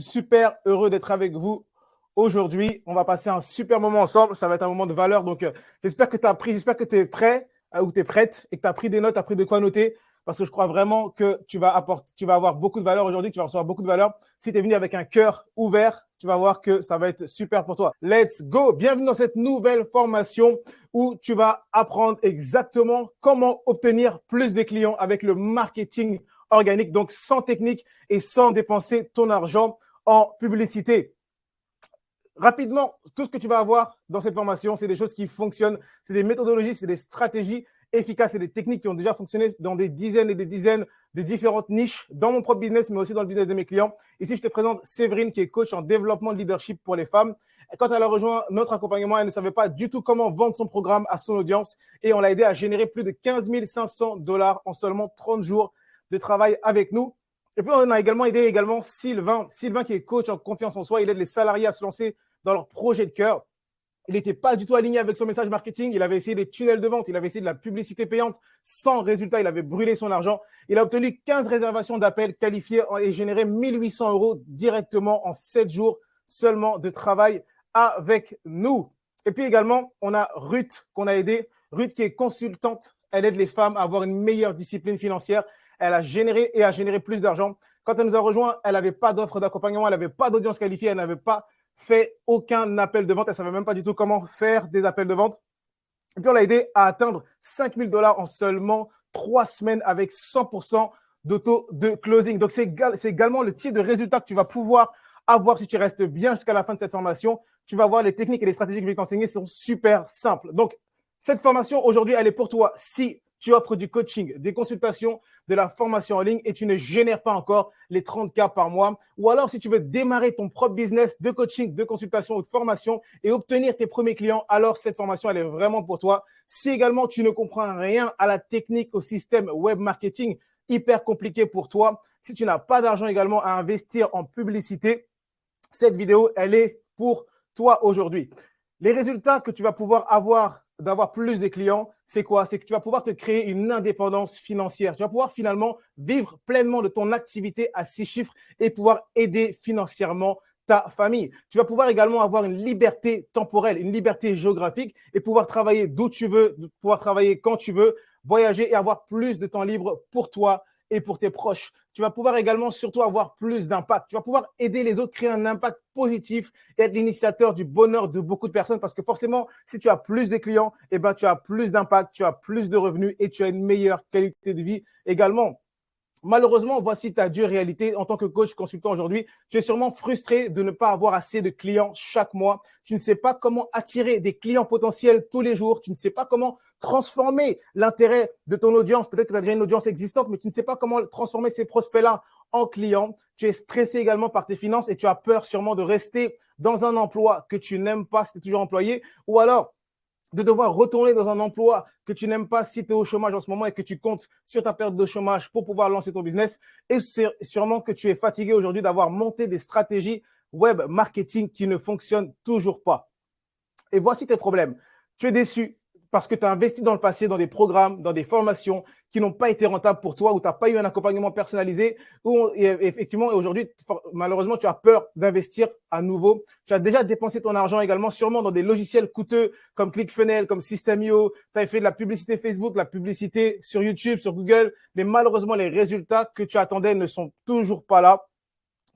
suis super heureux d'être avec vous aujourd'hui. On va passer un super moment ensemble. Ça va être un moment de valeur. Donc, j'espère que tu es prêt ou tu es prête et que tu as pris des notes, tu as pris de quoi noter parce que je crois vraiment que tu vas avoir beaucoup de valeur aujourd'hui, que tu vas recevoir beaucoup de valeur. Si tu es venu avec un cœur ouvert, tu vas voir que ça va être super pour toi. Let's go! Bienvenue dans cette nouvelle formation où tu vas apprendre exactement comment obtenir plus de clients avec le marketing organique, donc sans technique et sans dépenser ton argent en publicité. Rapidement, tout ce que tu vas avoir dans cette formation, c'est des choses qui fonctionnent, c'est des méthodologies, c'est des stratégies efficaces et des techniques qui ont déjà fonctionné dans des dizaines et des dizaines de différentes niches dans mon propre business, mais aussi dans le business de mes clients. Ici, je te présente Séverine, qui est coach en développement de leadership pour les femmes. Quand elle a rejoint notre accompagnement, elle ne savait pas du tout comment vendre son programme à son audience et on l'a aidé à générer plus de 15 500 $ en seulement 30 jours de travail avec nous. Et puis, on a également aidé Sylvain qui est coach en confiance en soi. Il aide les salariés à se lancer dans leur projet de cœur. Il n'était pas du tout aligné avec son message marketing. Il avait essayé des tunnels de vente. Il avait essayé de la publicité payante sans résultat. Il avait brûlé son argent. Il a obtenu 15 réservations d'appels qualifiés et généré 1 800 € directement en 7 jours seulement de travail avec nous. Et puis également, on a Ruth qu'on a aidé. Ruth qui est consultante. Elle aide les femmes à avoir une meilleure discipline financière. Elle a généré plus d'argent. Quand elle nous a rejoint, elle n'avait pas d'offre d'accompagnement. Elle n'avait pas d'audience qualifiée. Elle n'avait pas fait aucun appel de vente. Elle ne savait même pas du tout comment faire des appels de vente. Et puis, on l'a aidé à atteindre 5 000 $ en seulement 3 semaines avec 100% d'auto de closing. Donc, c'est également le type de résultat que tu vas pouvoir avoir si tu restes bien jusqu'à la fin de cette formation. Tu vas voir les techniques et les stratégies que je vais t'enseigner sont super simples. Donc, cette formation aujourd'hui, elle est pour toi si tu offres du coaching, des consultations, de la formation en ligne et tu ne génères pas encore les 30K par mois. Ou alors, si tu veux démarrer ton propre business de coaching, de consultation ou de formation et obtenir tes premiers clients, alors cette formation, elle est vraiment pour toi. Si également, tu ne comprends rien à la technique, au système web marketing, hyper compliqué pour toi, si tu n'as pas d'argent également à investir en publicité, cette vidéo, elle est pour toi aujourd'hui. Les résultats que tu vas pouvoir avoir d'avoir plus de clients, c'est quoi? C'est que tu vas pouvoir te créer une indépendance financière. Tu vas pouvoir finalement vivre pleinement de ton activité à 6 chiffres et pouvoir aider financièrement ta famille. Tu vas pouvoir également avoir une liberté temporelle, une liberté géographique et pouvoir travailler d'où tu veux, pouvoir travailler quand tu veux, voyager et avoir plus de temps libre pour toi et pour tes proches. Tu vas pouvoir également surtout avoir plus d'impact. Tu vas pouvoir aider les autres, créer un impact positif et être l'initiateur du bonheur de beaucoup de personnes parce que forcément, si tu as plus de clients, eh ben, tu as plus d'impact, tu as plus de revenus et tu as une meilleure qualité de vie également. Malheureusement, voici ta dure réalité en tant que coach consultant aujourd'hui. Tu es sûrement frustré de ne pas avoir assez de clients chaque mois. Tu ne sais pas comment attirer des clients potentiels tous les jours. Tu ne sais pas comment transformer l'intérêt de ton audience. Peut-être que tu as déjà une audience existante, mais tu ne sais pas comment transformer ces prospects-là en clients. Tu es stressé également par tes finances et tu as peur sûrement de rester dans un emploi que tu n'aimes pas si tu es toujours employé ou alors de devoir retourner dans un emploi que tu n'aimes pas si tu es au chômage en ce moment et que tu comptes sur ta période de chômage pour pouvoir lancer ton business. Et c'est sûrement que tu es fatigué aujourd'hui d'avoir monté des stratégies web marketing qui ne fonctionnent toujours pas. Et voici tes problèmes. Tu es déçu parce que tu as investi dans le passé dans des programmes, dans des formations qui n'ont pas été rentables pour toi, où tu n'as pas eu un accompagnement personnalisé, et effectivement, aujourd'hui, malheureusement, tu as peur d'investir à nouveau. Tu as déjà dépensé ton argent également, sûrement dans des logiciels coûteux comme ClickFunnels, comme System.io. Tu as fait de la publicité Facebook, de la publicité sur YouTube, sur Google, mais malheureusement, les résultats que tu attendais ne sont toujours pas là.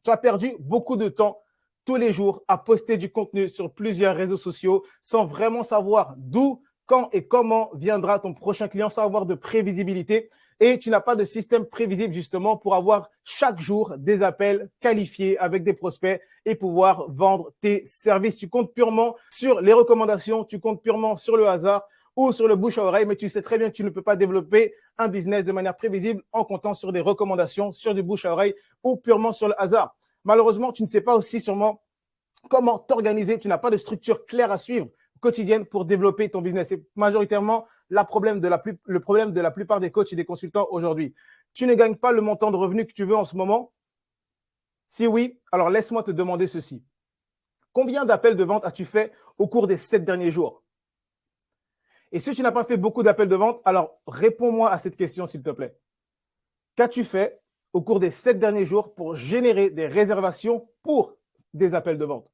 Tu as perdu beaucoup de temps tous les jours à poster du contenu sur plusieurs réseaux sociaux sans vraiment savoir d'où, quand et comment viendra ton prochain client, sans avoir de prévisibilité. Et tu n'as pas de système prévisible justement pour avoir chaque jour des appels qualifiés avec des prospects et pouvoir vendre tes services. Tu comptes purement sur les recommandations, tu comptes purement sur le hasard ou sur le bouche à oreille, mais tu sais très bien que tu ne peux pas développer un business de manière prévisible en comptant sur des recommandations, sur du bouche à oreille ou purement sur le hasard. Malheureusement, tu ne sais pas aussi sûrement comment t'organiser. Tu n'as pas de structure claire à suivre quotidienne pour développer ton business. C'est majoritairement le problème de la plupart des coachs et des consultants aujourd'hui. Tu ne gagnes pas le montant de revenus que tu veux en ce moment? Si oui, alors laisse-moi te demander ceci. Combien d'appels de vente as-tu fait au cours des 7 derniers jours? Et si tu n'as pas fait beaucoup d'appels de vente, alors réponds-moi à cette question, s'il te plaît. Qu'as-tu fait au cours des 7 derniers jours pour générer des réservations pour des appels de vente?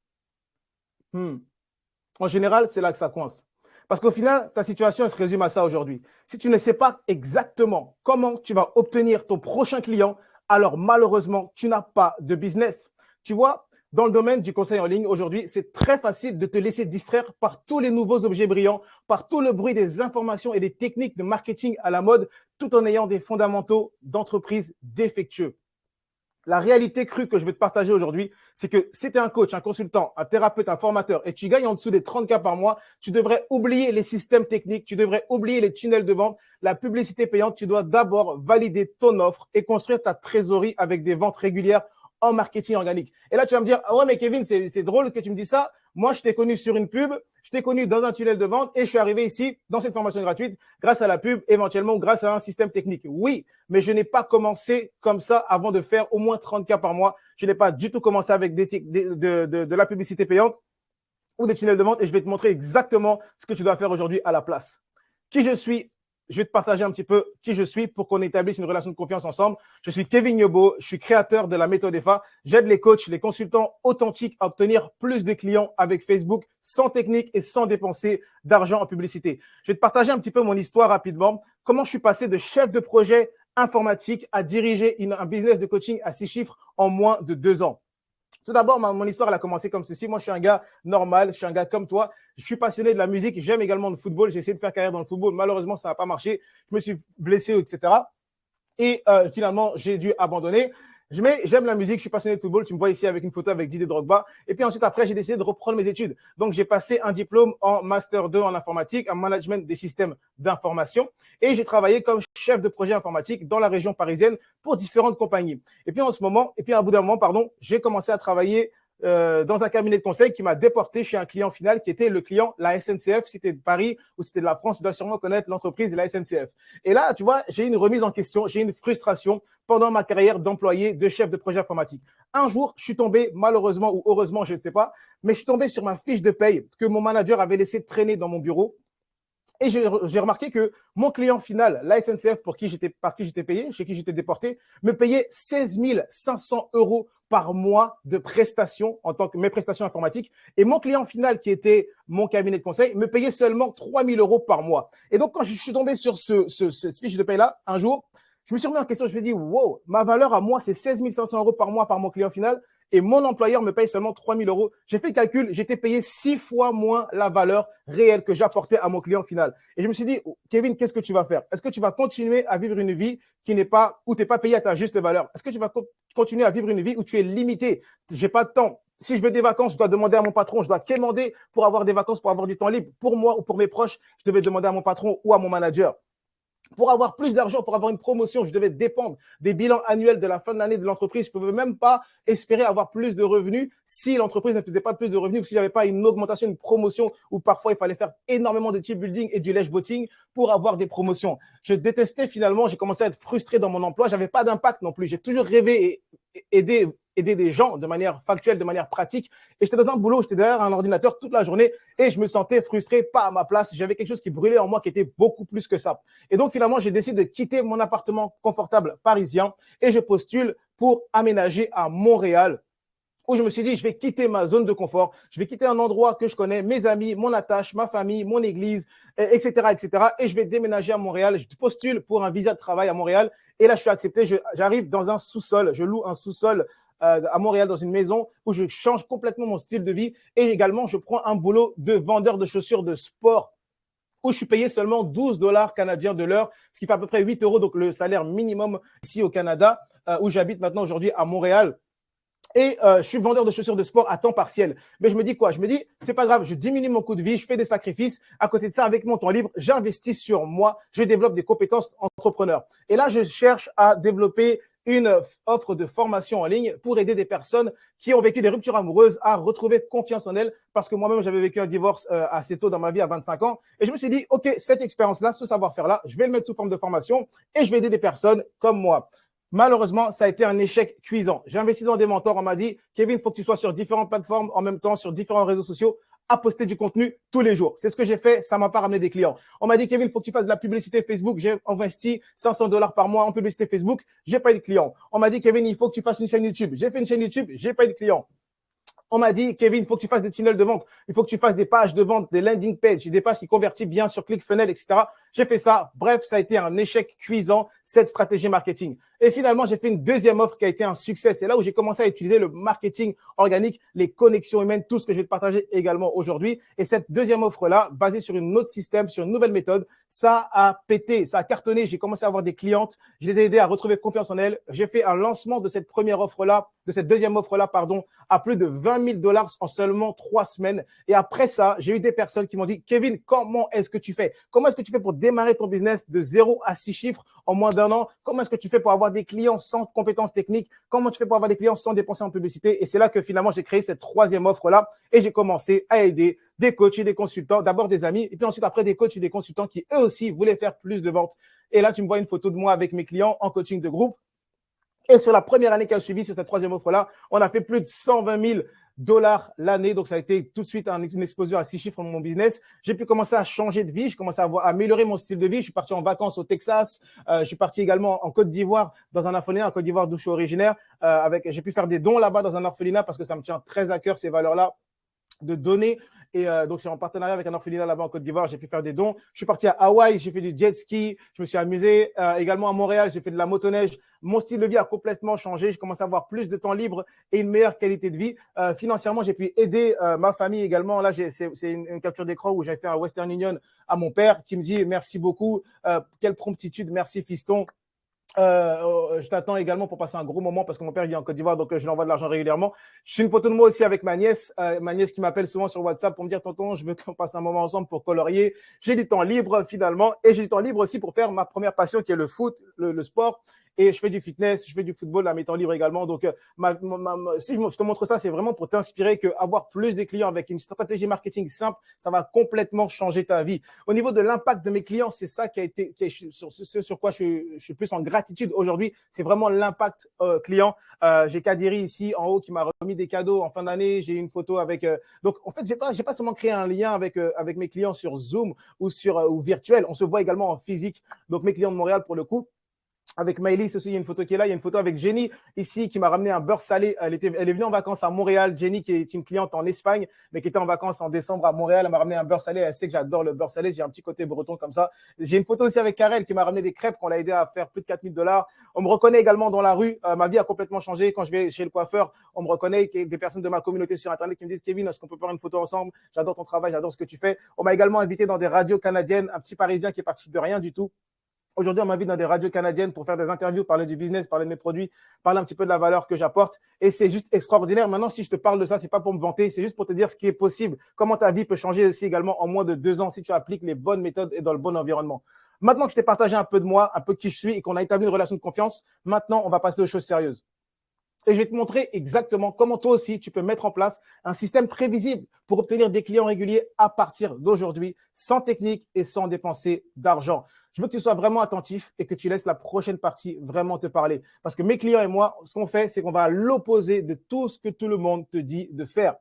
En général, c'est là que ça coince. Parce qu'au final, ta situation, elle se résume à ça aujourd'hui. Si tu ne sais pas exactement comment tu vas obtenir ton prochain client, alors malheureusement, tu n'as pas de business. Tu vois, dans le domaine du conseil en ligne, aujourd'hui, c'est très facile de te laisser distraire par tous les nouveaux objets brillants, par tout le bruit des informations et des techniques de marketing à la mode, tout en ayant des fondamentaux d'entreprise défectueux. La réalité crue que je vais te partager aujourd'hui, c'est que si tu es un coach, un consultant, un thérapeute, un formateur et tu gagnes en dessous des 30K par mois, tu devrais oublier les systèmes techniques, tu devrais oublier les tunnels de vente, la publicité payante. Tu dois d'abord valider ton offre et construire ta trésorerie avec des ventes régulières en marketing organique. Et là, tu vas me dire, ah ouais, mais Kevin, c'est drôle que tu me dis ça. Moi, je t'ai connu sur une pub, je t'ai connu dans un tunnel de vente et je suis arrivé ici dans cette formation gratuite grâce à la pub, éventuellement grâce à un système technique. Oui, mais je n'ai pas commencé comme ça avant de faire au moins 30K par mois. Je n'ai pas du tout commencé avec de la publicité payante ou des tunnels de vente et je vais te montrer exactement ce que tu dois faire aujourd'hui à la place. Qui je suis? Je vais te partager un petit peu qui je suis pour qu'on établisse une relation de confiance ensemble. Je suis Kevin Yobo, je suis créateur de la méthode EFA. J'aide les coachs, les consultants authentiques à obtenir plus de clients avec Facebook, sans technique et sans dépenser d'argent en publicité. Je vais te partager un petit peu mon histoire rapidement, comment je suis passé de chef de projet informatique à diriger un business de coaching à 6 chiffres en moins de 2 ans. Tout d'abord, mon histoire, elle a commencé comme ceci. Moi, je suis un gars normal, je suis un gars comme toi. Je suis passionné de la musique, j'aime également le football. J'ai essayé de faire carrière dans le football. Malheureusement, ça n'a pas marché. Je me suis blessé, etc. Et finalement, j'ai dû abandonner. Mais j'aime la musique, je suis passionné de football. Tu me vois ici avec une photo avec Didier Drogba. Et puis ensuite, après, j'ai décidé de reprendre mes études. Donc, j'ai passé un diplôme en Master 2 en informatique, en management des systèmes d'information. Et j'ai travaillé comme chef de projet informatique dans la région parisienne pour différentes compagnies. Et puis, à bout d'un moment, j'ai commencé à travailler dans un cabinet de conseil qui m'a déporté chez un client final qui était le client, la SNCF. Si c'était de Paris ou si c'était de la France, tu dois sûrement connaître l'entreprise la SNCF. Et là, tu vois, j'ai une remise en question, j'ai une frustration pendant ma carrière d'employé, de chef de projet informatique. Un jour, je suis tombé, malheureusement ou heureusement, je ne sais pas, mais je suis tombé sur ma fiche de paye que mon manager avait laissé traîner dans mon bureau. Et j'ai remarqué que mon client final, la SNCF, par qui j'étais payé, chez qui j'étais déporté, me payait 16 500 € par mois de prestations en tant que mes prestations informatiques. Et mon client final, qui était mon cabinet de conseil, me payait seulement 3 000 € par mois. Et donc, quand je suis tombé sur cette fiche de paye-là, un jour, je me suis remis en question. Je me suis dit, wow, ma valeur à moi, c'est 16 500 € par mois par mon client final. Et mon employeur me paye seulement 3 000 €. J'ai fait le calcul, j'étais payé 6 fois moins la valeur réelle que j'apportais à mon client final. Et je me suis dit, Kevin, qu'est-ce que tu vas faire? Est-ce que tu vas continuer à vivre une vie qui n'est pas, où tu n'es pas payé à ta juste valeur? Est-ce que tu vas continuer à vivre une vie où tu es limité? J'ai pas de temps. Si je veux des vacances, je dois demander à mon patron, je dois quémander pour avoir des vacances, pour avoir du temps libre. Pour moi ou pour mes proches, je devais demander à mon patron ou à mon manager. Pour avoir plus d'argent, pour avoir une promotion, je devais dépendre des bilans annuels de la fin de l'année de l'entreprise. Je ne pouvais même pas espérer avoir plus de revenus si l'entreprise ne faisait pas plus de revenus ou si j'avais pas une augmentation, une promotion où parfois il fallait faire énormément de team building et du lèche botting pour avoir des promotions. Je détestais finalement, j'ai commencé à être frustré dans mon emploi. J'avais pas d'impact non plus. J'ai toujours rêvé et aider des gens de manière factuelle, de manière pratique. Et j'étais dans un boulot, j'étais derrière un ordinateur toute la journée et je me sentais frustré, pas à ma place. J'avais quelque chose qui brûlait en moi qui était beaucoup plus que ça. Et donc, finalement, j'ai décidé de quitter mon appartement confortable parisien et je postule pour aménager à Montréal, où je me suis dit, je vais quitter ma zone de confort, je vais quitter un endroit que je connais, mes amis, mon attache, ma famille, mon église, etc., etc. Et je vais déménager à Montréal. Je postule pour un visa de travail à Montréal. Et là, je suis accepté. J'arrive dans un sous-sol. Je loue un sous-sol à Montréal dans une maison où je change complètement mon style de vie. Et également, je prends un boulot de vendeur de chaussures de sport où je suis payé seulement 12 $ canadiens de l'heure, ce qui fait à peu près 8 €, donc le salaire minimum ici au Canada, où j'habite maintenant aujourd'hui à Montréal. Et je suis vendeur de chaussures de sport à temps partiel. Mais je me dis quoi? Je me dis, c'est pas grave, je diminue mon coût de vie, je fais des sacrifices. À côté de ça, avec mon temps libre, j'investis sur moi, je développe des compétences entrepreneurs. Et là, je cherche à développer une offre de formation en ligne pour aider des personnes qui ont vécu des ruptures amoureuses à retrouver confiance en elles, parce que moi-même, j'avais vécu un divorce assez tôt dans ma vie, à 25 ans. Et je me suis dit, OK, cette expérience-là, ce savoir-faire-là, je vais le mettre sous forme de formation et je vais aider des personnes comme moi. Malheureusement, ça a été un échec cuisant. J'ai investi dans des mentors. On m'a dit, Kevin, il faut que tu sois sur différentes plateformes en même temps, sur différents réseaux sociaux. à poster du contenu tous les jours. C'est ce que j'ai fait, ça m'a pas ramené des clients. On m'a dit, Kevin, il faut que tu fasses de la publicité Facebook. J'ai investi $500 par mois en publicité Facebook, j'ai pas eu de clients. On m'a dit, Kevin, il faut que tu fasses une chaîne YouTube. J'ai fait une chaîne YouTube, j'ai pas eu de clients. On m'a dit, Kevin, il faut que tu fasses des tunnels de vente. Il faut que tu fasses des pages de vente, des landing pages, des pages qui convertissent bien sur ClickFunnels, etc. J'ai fait ça. Bref, ça a été un échec cuisant, cette stratégie marketing. Et finalement, j'ai fait une deuxième offre qui a été un succès. C'est là où j'ai commencé à utiliser le marketing organique, les connexions humaines, tout ce que je vais te partager également aujourd'hui. Et cette deuxième offre-là, basée sur un autre système, sur une nouvelle méthode, ça a pété, ça a cartonné. J'ai commencé à avoir des clientes. Je les ai aidées à retrouver confiance en elles. J'ai fait un lancement de cette première offre-là, de cette deuxième offre-là, pardon, à plus de $20 000 en seulement 3 semaines. Et après ça, j'ai eu des personnes qui m'ont dit, Kevin, comment est-ce que tu fais? Comment est-ce que tu fais pour démarrer ton business de 0 à 6 chiffres en moins d'un an? Comment est-ce que tu fais pour avoir des clients sans compétences techniques? Comment tu fais pour avoir des clients sans dépenser en publicité? Et c'est là que finalement, j'ai créé cette troisième offre-là et j'ai commencé à aider des coachs et des consultants, d'abord des amis, et puis ensuite après des coachs et des consultants qui eux aussi voulaient faire plus de ventes. Et là, tu me vois une photo de moi avec mes clients en coaching de groupe. Et sur la première année qui a suivi, sur cette troisième offre-là, on a fait plus de $120 000 l'année. Donc, ça a été tout de suite une explosion à 6 chiffres dans mon business. J'ai pu commencer à changer de vie. Je commençais à améliorer mon style de vie. Je suis parti en vacances au Texas. Je suis parti également en Côte d'Ivoire, dans un orphelinat, en Côte d'Ivoire d'où je suis originaire. J'ai pu faire des dons là-bas dans un orphelinat parce que ça me tient très à cœur, ces valeurs-là de donner. Et donc, c'est en partenariat avec un orphelinat là-bas en Côte d'Ivoire. J'ai pu faire des dons. Je suis parti à Hawaï. J'ai fait du jet ski. Je me suis amusé. Également à Montréal, j'ai fait de la motoneige. Mon style de vie a complètement changé. J'ai commencé à avoir plus de temps libre et une meilleure qualité de vie. Financièrement, j'ai pu aider ma famille également. Là, c'est une capture d'écran où j'ai fait un Western Union à mon père qui me dit merci beaucoup. Quelle promptitude. Merci, fiston. Je t'attends également pour passer un gros moment parce que mon père vit en Côte d'Ivoire, donc je lui envoie de l'argent régulièrement. J'ai une photo de moi aussi avec ma nièce qui m'appelle souvent sur WhatsApp pour me dire tonton, je veux qu'on passe un moment ensemble pour colorier. J'ai du temps libre finalement et j'ai du temps libre aussi pour faire ma première passion qui est le foot, le sport. Et je fais du fitness, je fais du football à mes temps libres également. Donc, si je te montre ça, c'est vraiment pour t'inspirer qu'avoir plus de clients avec une stratégie marketing simple, ça va complètement changer ta vie. Au niveau de l'impact de mes clients, c'est ça sur quoi je suis plus en gratitude aujourd'hui. C'est vraiment l'impact client. J'ai Kadiri ici en haut qui m'a remis des cadeaux en fin d'année. J'ai une photo avec. Donc, en fait, j'ai pas seulement créé un lien avec mes clients sur Zoom ou virtuel. On se voit également en physique. Donc, mes clients de Montréal pour le coup. Avec Maëlys aussi, il y a une photo qui est là. Il y a une photo avec Jenny ici qui m'a ramené un beurre salé. Elle est venue en vacances à Montréal. Jenny qui est une cliente en Espagne, mais qui était en vacances en décembre à Montréal. Elle m'a ramené un beurre salé. Elle sait que j'adore le beurre salé. J'ai un petit côté breton comme ça. J'ai une photo aussi avec Karel qui m'a ramené des crêpes qu'on l'a aidé à faire plus de $4 000. On me reconnaît également dans la rue. Ma vie a complètement changé. Quand je vais chez le coiffeur, on me reconnaît. Des personnes de ma communauté sur Internet qui me disent Kevin, est-ce qu'on peut faire une photo ensemble? J'adore ton travail, j'adore ce que tu fais. On m'a également invité dans des radios canadiennes. Un petit Parisien qui est parti de rien du tout. Aujourd'hui, on m'invite dans des radios canadiennes pour faire des interviews, parler du business, parler de mes produits, parler un petit peu de la valeur que j'apporte. Et c'est juste extraordinaire. Maintenant, si je te parle de ça, c'est pas pour me vanter, c'est juste pour te dire ce qui est possible, comment ta vie peut changer aussi également en moins de 2 ans si tu appliques les bonnes méthodes et dans le bon environnement. Maintenant que je t'ai partagé un peu de moi, un peu qui je suis et qu'on a établi une relation de confiance, maintenant, on va passer aux choses sérieuses. Et je vais te montrer exactement comment toi aussi, tu peux mettre en place un système prévisible pour obtenir des clients réguliers à partir d'aujourd'hui, sans technique et sans dépenser d'argent. Je veux que tu sois vraiment attentif et que tu laisses la prochaine partie vraiment te parler. Parce que mes clients et moi, ce qu'on fait, c'est qu'on va à l'opposé de tout ce que tout le monde te dit de faire.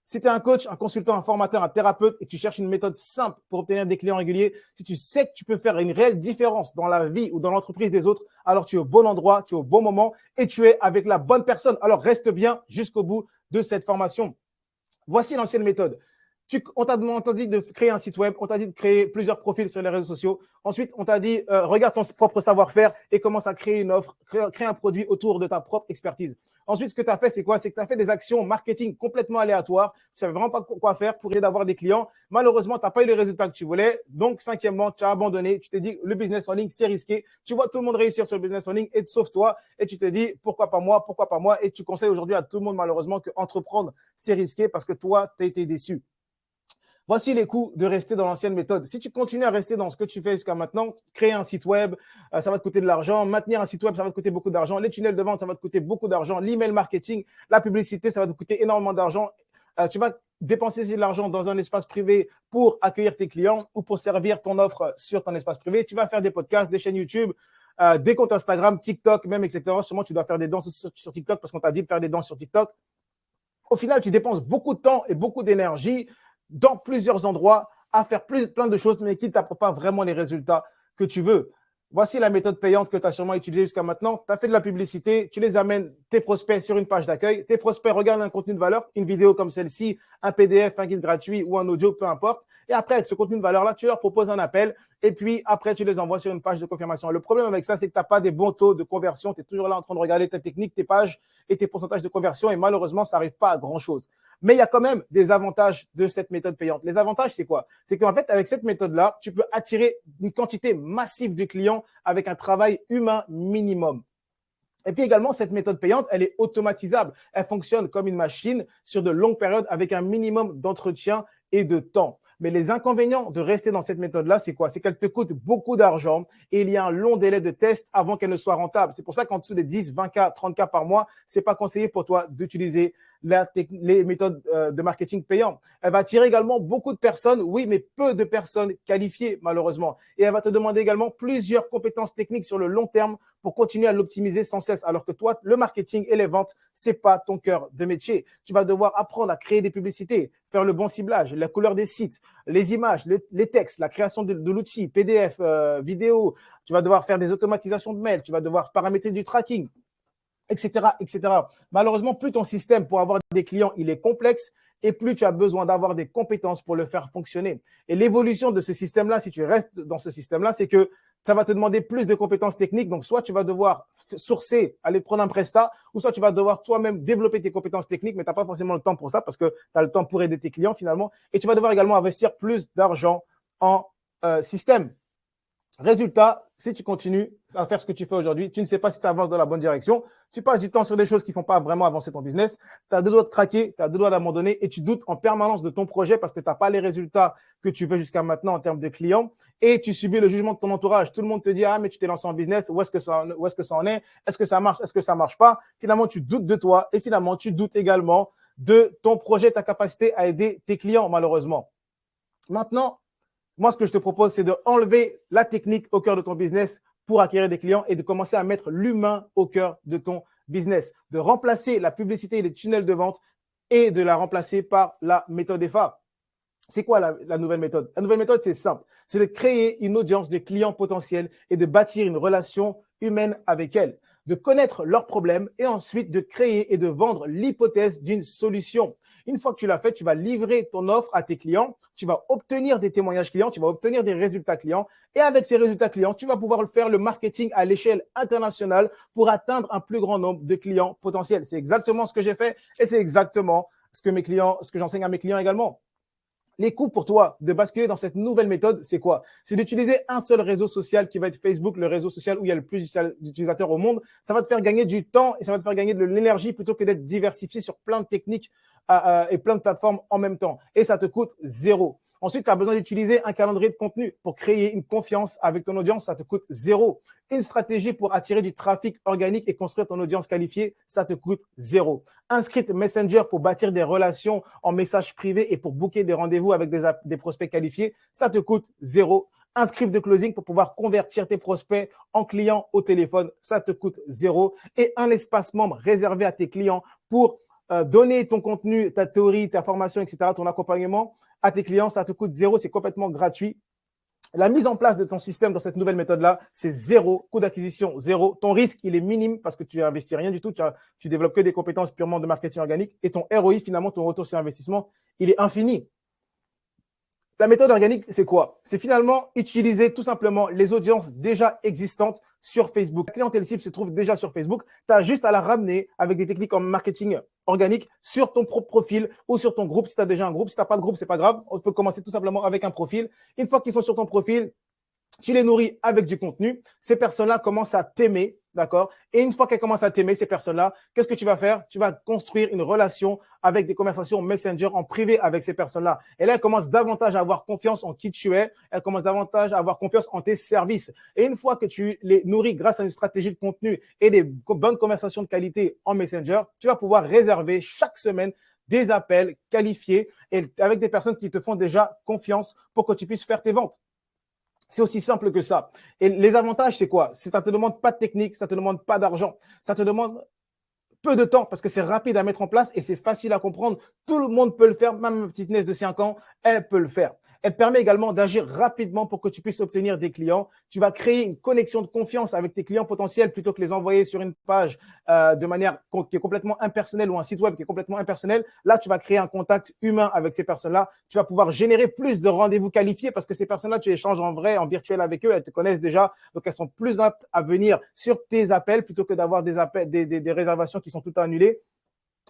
Si tu es un coach, un consultant, un formateur, un thérapeute et que tu cherches une méthode simple pour obtenir des clients réguliers, si tu sais que tu peux faire une réelle différence dans la vie ou dans l'entreprise des autres, alors tu es au bon endroit, tu es au bon moment et tu es avec la bonne personne. Alors reste bien jusqu'au bout de cette formation. Voici l'ancienne méthode. On t'a dit de créer un site web, on t'a dit de créer plusieurs profils sur les réseaux sociaux. Ensuite, on t'a dit, regarde ton propre savoir-faire et commence à créer une offre, créer un produit autour de ta propre expertise. Ensuite, ce que tu as fait, c'est quoi? C'est que tu as fait des actions marketing complètement aléatoires. Tu ne savais vraiment pas quoi faire pour essayer d'avoir des clients. Malheureusement, tu n'as pas eu les résultats que tu voulais. Donc, cinquièmement, tu as abandonné. Tu t'es dit, le business en ligne, c'est risqué. Tu vois tout le monde réussir sur le business en ligne et sauf toi. Et tu te dis, pourquoi pas moi? Pourquoi pas moi? Et tu conseilles aujourd'hui à tout le monde, malheureusement, que entreprendre, c'est risqué parce que toi, tu as été déçu. Voici les coûts de rester dans l'ancienne méthode. Si tu continues à rester dans ce que tu fais jusqu'à maintenant, créer un site web, ça va te coûter de l'argent. Maintenir un site web, ça va te coûter beaucoup d'argent. Les tunnels de vente, ça va te coûter beaucoup d'argent. L'email marketing, la publicité, ça va te coûter énormément d'argent. Tu vas dépenser de l'argent dans un espace privé pour accueillir tes clients ou pour servir ton offre sur ton espace privé. Tu vas faire des podcasts, des chaînes YouTube, des comptes Instagram, TikTok même, etc. Sûrement, tu dois faire des danses sur TikTok parce qu'on t'a dit de faire des danses sur TikTok. Au final, tu dépenses beaucoup de temps et beaucoup d'énergie. dans plusieurs endroits, à faire plein de choses, mais qui ne t'apportent pas vraiment les résultats que tu veux. Voici la méthode payante que tu as sûrement utilisée jusqu'à maintenant. Tu as fait de la publicité, tu les amènes, tes prospects, sur une page d'accueil. Tes prospects regardent un contenu de valeur, une vidéo comme celle-ci, un PDF, un guide gratuit ou un audio, peu importe. Et après, avec ce contenu de valeur-là, tu leur proposes un appel et puis après, tu les envoies sur une page de confirmation. Le problème avec ça, c'est que tu n'as pas des bons taux de conversion. Tu es toujours là en train de regarder ta technique, tes pages et tes pourcentages de conversion et malheureusement, ça n'arrive pas à grand-chose. Mais il y a quand même des avantages de cette méthode payante. Les avantages, c'est quoi? C'est qu'en fait, avec cette méthode-là, tu peux attirer une quantité massive de clients avec un travail humain minimum. Et puis également, cette méthode payante, elle est automatisable. Elle fonctionne comme une machine sur de longues périodes avec un minimum d'entretien et de temps. Mais les inconvénients de rester dans cette méthode-là, c'est quoi? C'est qu'elle te coûte beaucoup d'argent et il y a un long délai de test avant qu'elle ne soit rentable. C'est pour ça qu'en dessous des 10, 20K, 30K par mois, c'est pas conseillé pour toi d'utiliser les méthodes de marketing payant. Elle va attirer également beaucoup de personnes, oui, mais peu de personnes qualifiées, malheureusement. Et elle va te demander également plusieurs compétences techniques sur le long terme pour continuer à l'optimiser sans cesse. Alors que toi, le marketing et les ventes, c'est pas ton cœur de métier. Tu vas devoir apprendre à créer des publicités, faire le bon ciblage, la couleur des sites, les images, les textes, la création de l'outil, PDF, vidéo. Tu vas devoir faire des automatisations de mails, tu vas devoir paramétrer du tracking, etc., etc. Malheureusement, plus ton système pour avoir des clients, il est complexe et plus tu as besoin d'avoir des compétences pour le faire fonctionner. Et l'évolution de ce système-là, si tu restes dans ce système-là, c'est que ça va te demander plus de compétences techniques. Donc, soit tu vas devoir sourcer, aller prendre un prestat, ou soit tu vas devoir toi-même développer tes compétences techniques, mais tu n'as pas forcément le temps pour ça parce que tu as le temps pour aider tes clients finalement. Et tu vas devoir également investir plus d'argent en système. Résultat, si tu continues à faire ce que tu fais aujourd'hui, tu ne sais pas si tu avances dans la bonne direction, tu passes du temps sur des choses qui ne font pas vraiment avancer ton business, tu as deux doigts de craquer, tu as deux doigts d'abandonner et tu doutes en permanence de ton projet parce que tu n'as pas les résultats que tu veux jusqu'à maintenant en termes de clients et tu subis le jugement de ton entourage. Tout le monde te dit « Ah, mais tu t'es lancé en business, où est-ce que ça en est? Est-ce que ça marche? Est-ce que ça ne marche pas ?» Finalement, tu doutes de toi et finalement, tu doutes également de ton projet, ta capacité à aider tes clients, malheureusement. Maintenant, moi, ce que je te propose, c'est d'enlever la technique au cœur de ton business pour acquérir des clients et de commencer à mettre l'humain au cœur de ton business, de remplacer la publicité et les tunnels de vente et de la remplacer par la méthode EFA. C'est quoi la nouvelle méthode? La nouvelle méthode, c'est simple. C'est de créer une audience de clients potentiels et de bâtir une relation humaine avec elles, de connaître leurs problèmes et ensuite de créer et de vendre l'hypothèse d'une solution. Une fois que tu l'as fait, tu vas livrer ton offre à tes clients, tu vas obtenir des témoignages clients, tu vas obtenir des résultats clients et avec ces résultats clients, tu vas pouvoir faire le marketing à l'échelle internationale pour atteindre un plus grand nombre de clients potentiels. C'est exactement ce que j'ai fait et c'est exactement ce que j'enseigne à mes clients également. Les coûts pour toi de basculer dans cette nouvelle méthode, c'est quoi? C'est d'utiliser un seul réseau social qui va être Facebook, le réseau social où il y a le plus d'utilisateurs au monde. Ça va te faire gagner du temps et ça va te faire gagner de l'énergie plutôt que d'être diversifié sur plein de techniques et plein de plateformes en même temps. Et ça te coûte zéro. Ensuite, tu as besoin d'utiliser un calendrier de contenu pour créer une confiance avec ton audience. Ça te coûte zéro. Une stratégie pour attirer du trafic organique et construire ton audience qualifiée. Ça te coûte zéro. Un script Messenger pour bâtir des relations en message privé et pour booker des rendez-vous avec des prospects qualifiés. Ça te coûte zéro. Un script de closing pour pouvoir convertir tes prospects en clients au téléphone. Ça te coûte zéro. Et un espace membre réservé à tes clients pour donner ton contenu, ta théorie, ta formation, etc., ton accompagnement à tes clients, ça te coûte zéro, c'est complètement gratuit. La mise en place de ton système dans cette nouvelle méthode-là, c'est zéro, coût d'acquisition, zéro. Ton risque, il est minime parce que tu n'investis rien du tout, tu développes que des compétences purement de marketing organique et ton ROI, finalement, ton retour sur investissement, il est infini. La méthode organique, c'est quoi? C'est finalement utiliser tout simplement les audiences déjà existantes sur Facebook. La clientèle cible se trouve déjà sur Facebook. Tu as juste à la ramener avec des techniques en marketing organique sur ton propre profil ou sur ton groupe si tu as déjà un groupe. Si tu n'as pas de groupe, c'est pas grave. On peut commencer tout simplement avec un profil. Une fois qu'ils sont sur ton profil, tu les nourris avec du contenu. Ces personnes-là commencent à t'aimer, d'accord? Et une fois qu'elles commencent à t'aimer, ces personnes-là, qu'est-ce que tu vas faire? Tu vas construire une relation avec des conversations Messenger en privé avec ces personnes-là. Et là, elles commencent davantage à avoir confiance en qui tu es. Elles commencent davantage à avoir confiance en tes services. Et une fois que tu les nourris grâce à une stratégie de contenu et des bonnes conversations de qualité en Messenger, tu vas pouvoir réserver chaque semaine des appels qualifiés et avec des personnes qui te font déjà confiance pour que tu puisses faire tes ventes. C'est aussi simple que ça. Et les avantages, c'est quoi? Ça ne te demande pas de technique, ça ne te demande pas d'argent. Ça te demande peu de temps parce que c'est rapide à mettre en place et c'est facile à comprendre. Tout le monde peut le faire, même ma petite nièce de 5 ans, elle peut le faire. Elle permet également d'agir rapidement pour que tu puisses obtenir des clients. Tu vas créer une connexion de confiance avec tes clients potentiels plutôt que les envoyer sur une page de manière qui est complètement impersonnelle ou un site web qui est complètement impersonnel. Là, tu vas créer un contact humain avec ces personnes-là. Tu vas pouvoir générer plus de rendez-vous qualifiés parce que ces personnes-là, tu échanges en vrai, en virtuel avec eux. Elles te connaissent déjà. Donc, elles sont plus aptes à venir sur tes appels plutôt que d'avoir des appels, des réservations qui sont toutes annulées.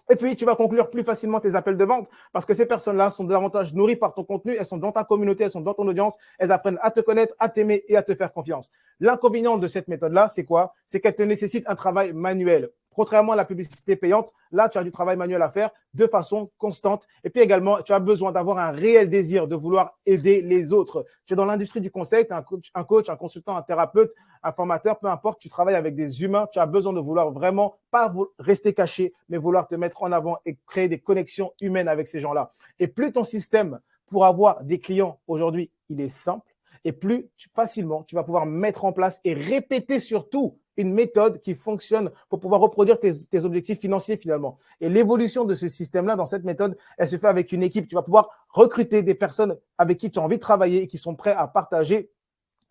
Et puis, tu vas conclure plus facilement tes appels de vente parce que ces personnes-là sont davantage nourries par ton contenu. Elles sont dans ta communauté, elles sont dans ton audience. Elles apprennent à te connaître, à t'aimer et à te faire confiance. L'inconvénient de cette méthode-là, c'est quoi? C'est qu'elle te nécessite un travail manuel. Contrairement à la publicité payante, là, tu as du travail manuel à faire de façon constante. Et puis également, tu as besoin d'avoir un réel désir de vouloir aider les autres. Tu es dans l'industrie du conseil, tu es un coach, un consultant, un thérapeute, un formateur, peu importe, tu travailles avec des humains. Tu as besoin de vouloir vraiment pas rester caché, mais vouloir te mettre en avant et créer des connexions humaines avec ces gens-là. Et plus ton système pour avoir des clients aujourd'hui, il est simple, et plus facilement tu vas pouvoir mettre en place et répéter surtout une méthode qui fonctionne pour pouvoir reproduire tes objectifs financiers finalement. Et l'évolution de ce système-là, dans cette méthode, elle se fait avec une équipe. Tu vas pouvoir recruter des personnes avec qui tu as envie de travailler et qui sont prêts à partager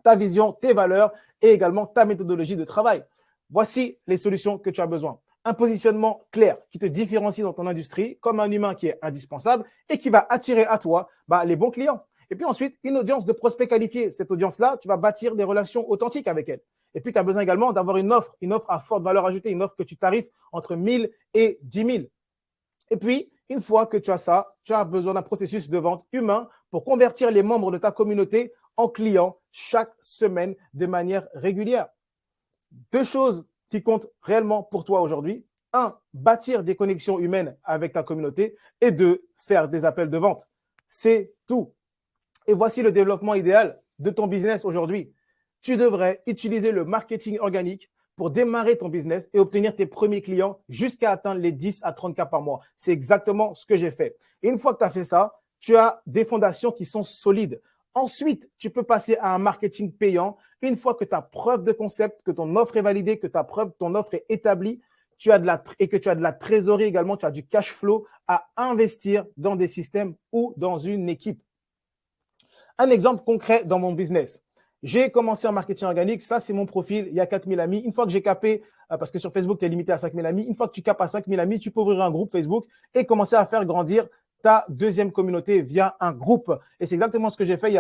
ta vision, tes valeurs et également ta méthodologie de travail. Voici les solutions que tu as besoin. Un positionnement clair qui te différencie dans ton industrie comme un humain qui est indispensable et qui va attirer à toi les bons clients. Et puis ensuite, une audience de prospects qualifiés. Cette audience-là, tu vas bâtir des relations authentiques avec elle. Et puis, tu as besoin également d'avoir une offre à forte valeur ajoutée, une offre que tu tarifes entre 1000 et 10 000. Et puis, une fois que tu as ça, tu as besoin d'un processus de vente humain pour convertir les membres de ta communauté en clients chaque semaine de manière régulière. Deux choses qui comptent réellement pour toi aujourd'hui. Un, bâtir des connexions humaines avec ta communauté. Et deux, faire des appels de vente. C'est tout. Et voici le développement idéal de ton business aujourd'hui. Tu devrais utiliser le marketing organique pour démarrer ton business et obtenir tes premiers clients jusqu'à atteindre les 10 à 30 cas par mois. C'est exactement ce que j'ai fait. Et une fois que tu as fait ça, tu as des fondations qui sont solides. Ensuite, tu peux passer à un marketing payant. Une fois que tu as preuve de concept, que ton offre est validée, que ton offre est établie, et que tu as de la trésorerie également, tu as du cash flow à investir dans des systèmes ou dans une équipe. Un exemple concret dans mon business. J'ai commencé en marketing organique. Ça, c'est mon profil. Il y a 4000 amis. Une fois que j'ai capé, parce que sur Facebook, tu es limité à 5000 amis. Une fois que tu capes à 5000 amis, tu peux ouvrir un groupe Facebook et commencer à faire grandir ta deuxième communauté via un groupe. Et c'est exactement ce que j'ai fait. Il y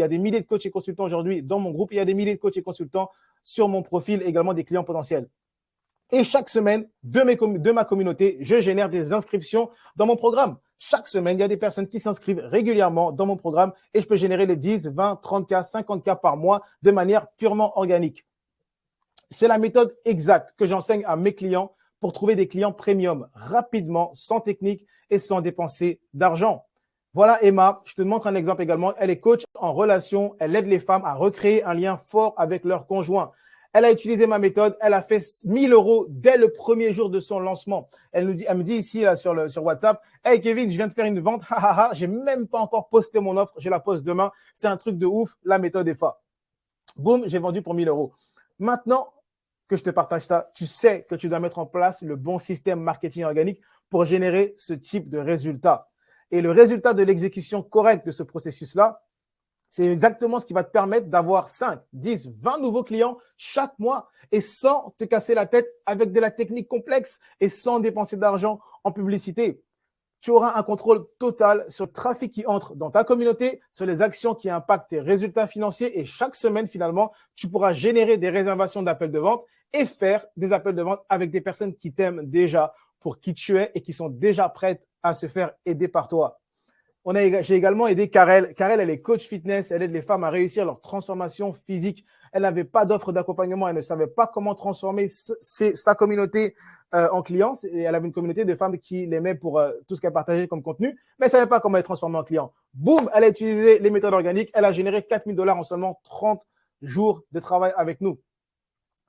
a des milliers de coachs et consultants aujourd'hui dans mon groupe. Il y a des milliers de coachs et consultants sur mon profil, également des clients potentiels. Et chaque semaine, de ma communauté, je génère des inscriptions dans mon programme. Chaque semaine, il y a des personnes qui s'inscrivent régulièrement dans mon programme et je peux générer les 10, 20, 30 cas, 50 cas par mois de manière purement organique. C'est la méthode exacte que j'enseigne à mes clients pour trouver des clients premium rapidement, sans technique et sans dépenser d'argent. Voilà Emma, je te montre un exemple également. Elle est coach en relation, elle aide les femmes à recréer un lien fort avec leur conjoint. Elle a utilisé ma méthode, elle a fait 1000 € dès le premier jour de son lancement. Elle me dit ici là, sur WhatsApp, « Hey Kevin, je viens de faire une vente, j'ai même pas encore posté mon offre, je la poste demain. C'est un truc de ouf, la méthode est fa. » Boum, j'ai vendu pour 1000 €. Maintenant que je te partage ça, tu sais que tu dois mettre en place le bon système marketing organique pour générer ce type de résultat. Et le résultat de l'exécution correcte de ce processus-là, c'est exactement ce qui va te permettre d'avoir 5, 10, 20 nouveaux clients chaque mois et sans te casser la tête avec de la technique complexe et sans dépenser d'argent en publicité. Tu auras un contrôle total sur le trafic qui entre dans ta communauté, sur les actions qui impactent tes résultats financiers et chaque semaine, finalement, tu pourras générer des réservations d'appels de vente et faire des appels de vente avec des personnes qui t'aiment déjà pour qui tu es et qui sont déjà prêtes à se faire aider par toi. J'ai également aidé Karel. Karel, elle est coach fitness. Elle aide les femmes à réussir leur transformation physique. Elle n'avait pas d'offre d'accompagnement. Elle ne savait pas comment transformer sa communauté en clients. Et elle avait une communauté de femmes qui l'aimaient pour tout ce qu'elle partageait comme contenu, mais elle ne savait pas comment les transformer en clients. Boum, elle a utilisé les méthodes organiques. Elle a généré 4000 $ en seulement 30 jours de travail avec nous.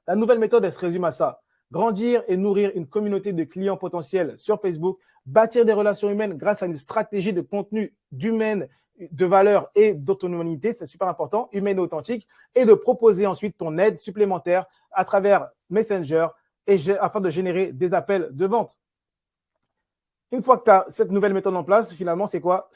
La nouvelle méthode, elle se résume à ça. Grandir et nourrir une communauté de clients potentiels sur Facebook, bâtir des relations humaines grâce à une stratégie de contenu d'humaine, de valeur et d'autonomie, c'est super important, humaine et authentique, et de proposer ensuite ton aide supplémentaire à travers Messenger afin de générer des appels de vente. Une fois que tu as cette nouvelle méthode en place, finalement, c'est quoi?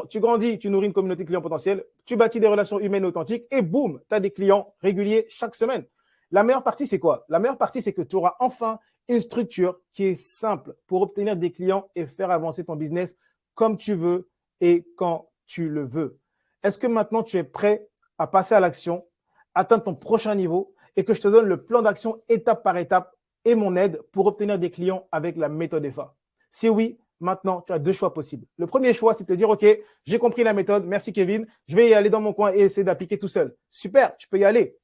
Tu grandis, tu nourris une communauté client potentielle, tu bâtis des relations humaines authentiques et boum, tu as des clients réguliers chaque semaine. La meilleure partie, c'est quoi? La meilleure partie, c'est que tu auras enfin une structure qui est simple pour obtenir des clients et faire avancer ton business comme tu veux et quand tu le veux. Est-ce que maintenant, tu es prêt à passer à l'action, atteindre ton prochain niveau et que je te donne le plan d'action étape par étape et mon aide pour obtenir des clients avec la méthode EFA? Si oui, maintenant, tu as deux choix possibles. Le premier choix, c'est de te dire, OK, j'ai compris la méthode, merci Kevin, je vais y aller dans mon coin et essayer d'appliquer tout seul. Super, tu peux y aller.